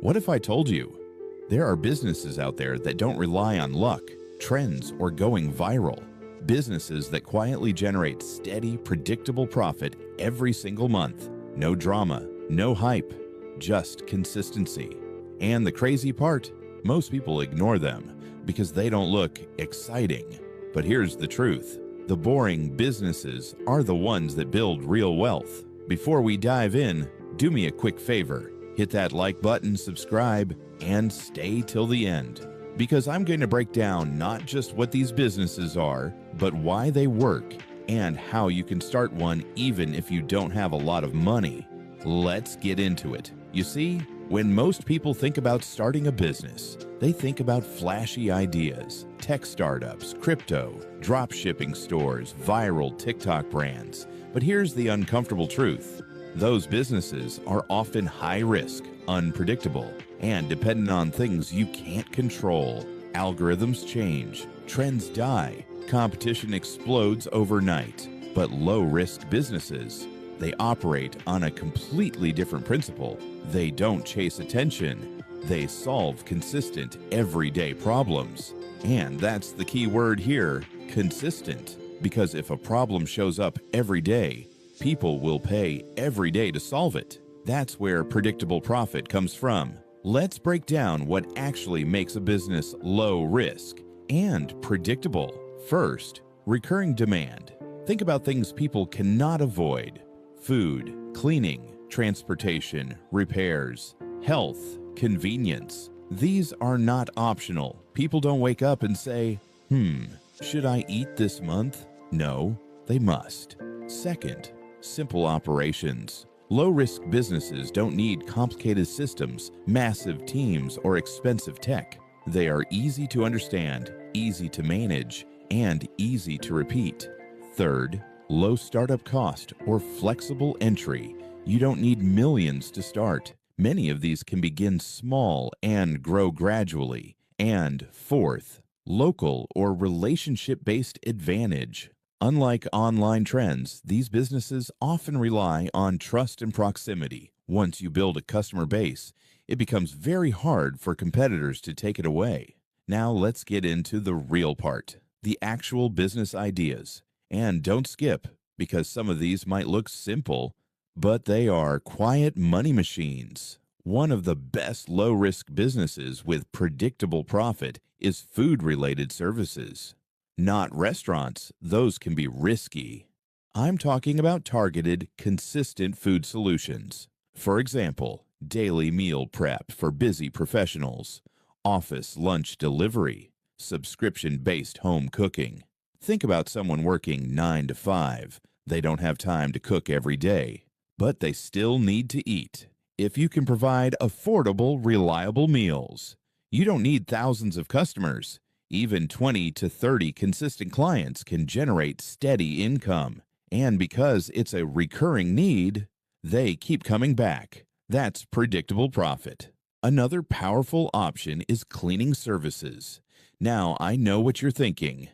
What if I told you there are businesses out there that don't rely on luck, trends, or going viral? Businesses that quietly generate steady, predictable profit every single month. No drama, no hype, just consistency. And the crazy part, most people ignore them because they don't look exciting. But here's the truth. The boring businesses are the ones that build real wealth. Before we dive in, do me a quick favor. Hit that like button, subscribe, and stay till the end. Because I'm going to break down not just what these businesses are, but why they work and how you can start one even if you don't have a lot of money. Let's get into it. You see, when most people think about starting a business, they think about flashy ideas, tech startups, crypto, drop shipping stores, viral TikTok brands. But here's the uncomfortable truth. Those businesses are often high risk, unpredictable, and dependent on things you can't control. Algorithms change, trends die, competition explodes overnight. But low-risk businesses, they operate on a completely different principle. They don't chase attention. They solve consistent, everyday problems. And that's the key word here, consistent. Because if a problem shows up every day, people will pay every day to solve it. That's where predictable profit comes from. Let's break down what actually makes a business low risk and predictable. First, recurring demand. Think about things people cannot avoid. Food, cleaning, transportation, repairs, health, convenience. These are not optional. People don't wake up and say, should I eat this month? No, they must. Second, simple operations. Low-risk businesses don't need complicated systems, massive teams, or expensive tech. They are easy to understand, easy to manage, and easy to repeat. Third, low startup cost or flexible entry. You don't need millions to start. Many of these can begin small and grow gradually. And fourth, local or relationship-based advantage. Unlike online trends, these businesses often rely on trust and proximity. Once you build a customer base, it becomes very hard for competitors to take it away. Now let's get into the real part, the actual business ideas. And don't skip, because some of these might look simple, but they are quiet money machines. One of the best low-risk businesses with predictable profit is food-related services. Not restaurants, those can be risky. I'm talking about targeted, consistent food solutions. For example, daily meal prep for busy professionals, office lunch delivery, subscription-based home cooking. Think about someone working 9 to 5. They don't have time to cook every day, but they still need to eat. If you can provide affordable, reliable meals, you don't need thousands of customers. Even 20 to 30 consistent clients can generate steady income. And because it's a recurring need, they keep coming back. That's predictable profit. Another powerful option is cleaning services. Now, I know what you're thinking.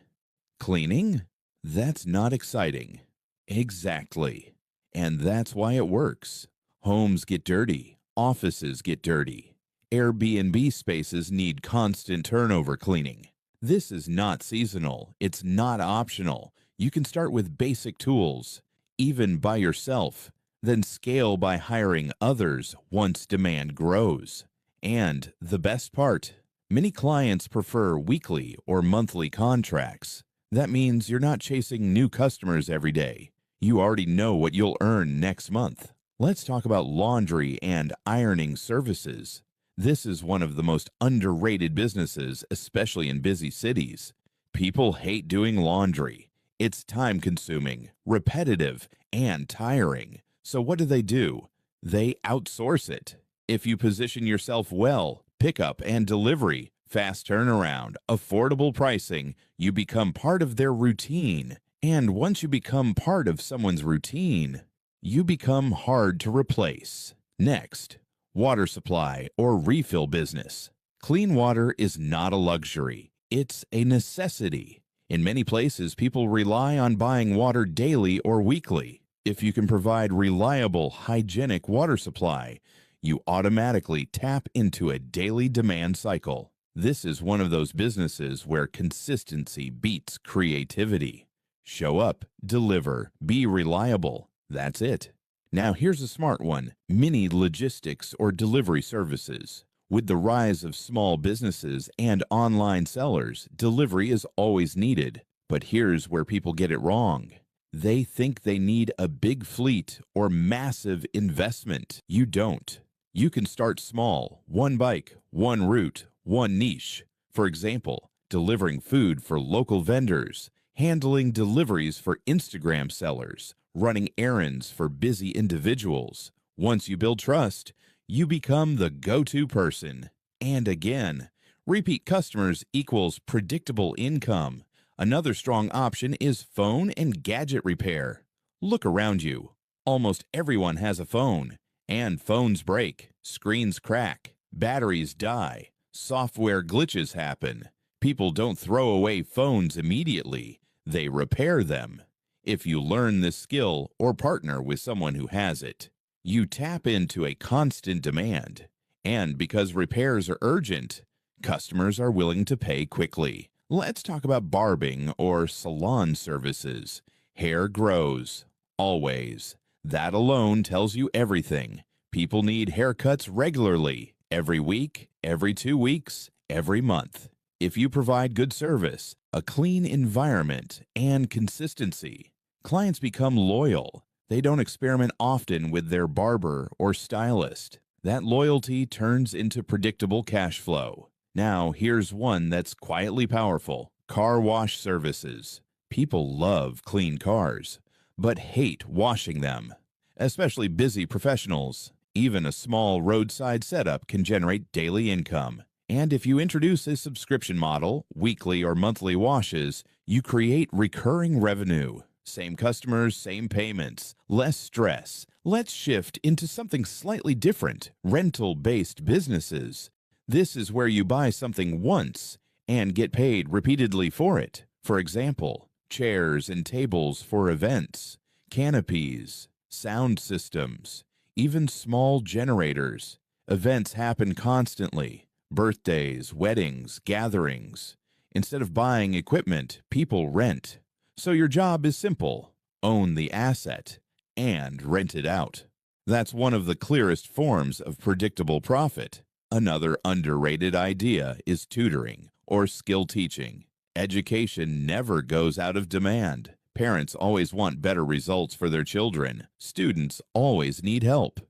Cleaning? That's not exciting. Exactly. And that's why it works. Homes get dirty. Offices get dirty. Airbnb spaces need constant turnover cleaning. This is not seasonal. It's not optional. You can start with basic tools, even by yourself, then scale by hiring others once demand grows. And the best part, many clients prefer weekly or monthly contracts. That means you're not chasing new customers every day. You already know what you'll earn next month. Let's talk about laundry and ironing services. This is one of the most underrated businesses, especially in busy cities. People hate doing laundry. It's time-consuming, repetitive, and tiring. So what do? They outsource it. If you position yourself well, pickup and delivery, fast turnaround, affordable pricing, you become part of their routine. And once you become part of someone's routine, you become hard to replace. Next, water supply or refill business. Clean water is not a luxury. It's a necessity. In many places, people rely on buying water daily or weekly. If you can provide reliable, hygienic water supply, you automatically tap into a daily demand cycle. This is one of those businesses where consistency beats creativity. Show up, deliver, be reliable. That's it. Now here's a smart one: mini logistics or delivery services. With the rise of small businesses and online sellers, delivery is always needed. But here's where people get it wrong. They think they need a big fleet or massive investment. You don't. You can start small: one bike, one route, one niche. For example, delivering food for local vendors, handling deliveries for Instagram sellers, running errands for busy individuals. Once you build trust, you become the go-to person. And again, repeat customers equals predictable income. Another strong option is phone and gadget repair. Look around you. Almost everyone has a phone. And phones break, screens crack, batteries die, software glitches happen. People don't throw away phones immediately. They repair them. If you learn this skill or partner with someone who has it, you tap into a constant demand. And because repairs are urgent, customers are willing to pay quickly. Let's talk about barbing or salon services. Hair grows. Always. That alone tells you everything. People need haircuts regularly. Every week, every 2 weeks, every month. If you provide good service, a clean environment, and consistency, clients become loyal. They don't experiment often with their barber or stylist. That loyalty turns into predictable cash flow. Now, here's one that's quietly powerful: car wash services. People love clean cars, but hate washing them, especially busy professionals. Even a small roadside setup can generate daily income. And if you introduce a subscription model, weekly or monthly washes, you create recurring revenue. Same customers, same payments, less stress. Let's shift into something slightly different: rental-based businesses. This is where you buy something once and get paid repeatedly for it. For example, chairs and tables for events, canopies, sound systems, even small generators. Events happen constantly: birthdays, weddings, gatherings. Instead of buying equipment, people rent. So your job is simple: own the asset and rent it out. That's one of the clearest forms of predictable profit. Another underrated idea is tutoring or skill teaching. Education never goes out of demand. Parents always want better results for their children. Students always need help.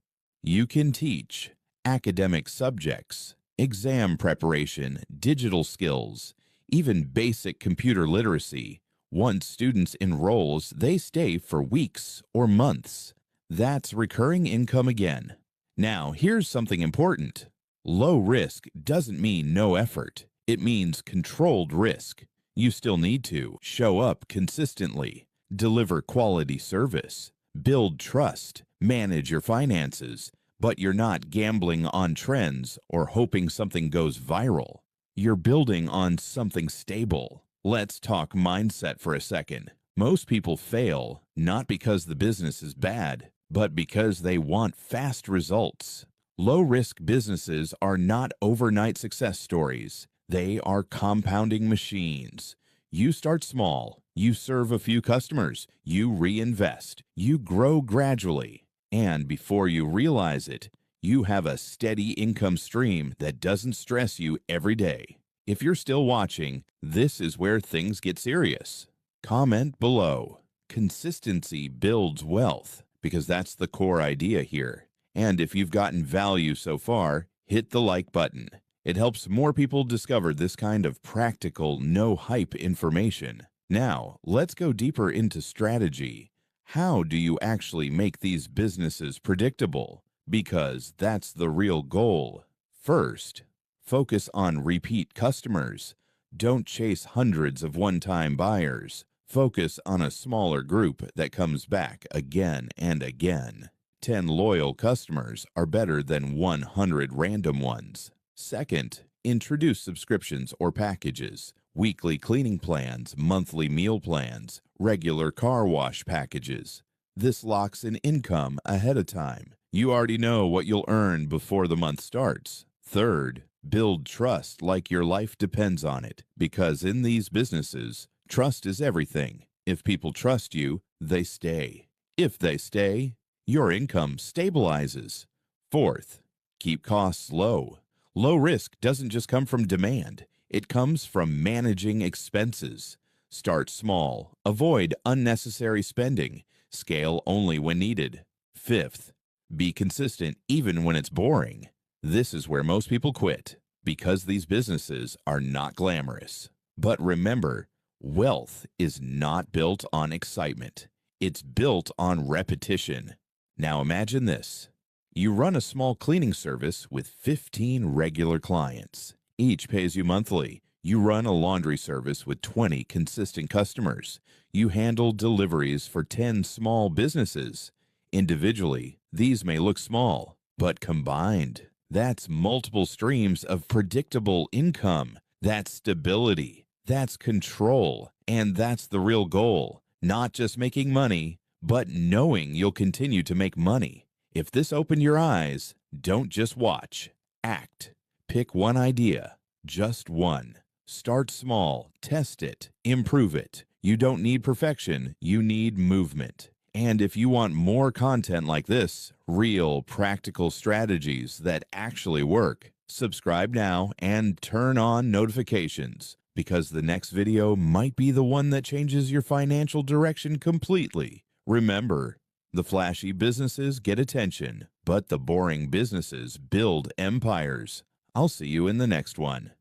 You can teach academic subjects, exam preparation, digital skills, even basic computer literacy. Once students enrolls, they stay for weeks or months. That's recurring income again. Now, here's something important. Low risk doesn't mean no effort. It means controlled risk. You still need to show up consistently, deliver quality service, build trust, manage your finances, but you're not gambling on trends or hoping something goes viral. You're building on something stable. Let's talk mindset for a second. Most people fail not because the business is bad, but because they want fast results. Low-risk businesses are not overnight success stories. They are compounding machines. You start small, you serve a few customers, you reinvest, you grow gradually, and before you realize it, you have a steady income stream that doesn't stress you every day. If you're still watching, this is where things get serious. Comment below. Consistency builds wealth, because that's the core idea here. And if you've gotten value so far, hit the like button. It helps more people discover this kind of practical, no-hype information. Now, let's go deeper into strategy. How do you actually make these businesses predictable? Because that's the real goal. First, focus on repeat customers. Don't chase hundreds of one-time buyers. Focus on a smaller group that comes back again and again. 10 loyal customers are better than 100 random ones. Second, introduce subscriptions or packages, weekly cleaning plans, monthly meal plans, regular car wash packages. This locks in income ahead of time. You already know what you'll earn before the month starts. Third, build trust like your life depends on it, because in these businesses, trust is everything. If people trust you, they stay. If they stay, your income stabilizes. Fourth, keep costs low. Low risk doesn't just come from demand, it comes from managing expenses. Start small, avoid unnecessary spending, scale only when needed. Fifth, be consistent even when it's boring. This is where most people quit, because these businesses are not glamorous. But remember, wealth is not built on excitement. It's built on repetition. Now imagine this. You run a small cleaning service with 15 regular clients. Each pays you monthly. You run a laundry service with 20 consistent customers. You handle deliveries for 10 small businesses. Individually, these may look small, but combined, that's multiple streams of predictable income. That's stability. That's control. And that's the real goal. Not just making money, but knowing you'll continue to make money. If this opened your eyes, don't just watch. Act. Pick one idea. Just one. Start small. Test it. Improve it. You don't need perfection. You need movement. And if you want more content like this, real practical strategies that actually work, subscribe now and turn on notifications, because the next video might be the one that changes your financial direction completely. Remember, the flashy businesses get attention, but the boring businesses build empires. I'll see you in the next one.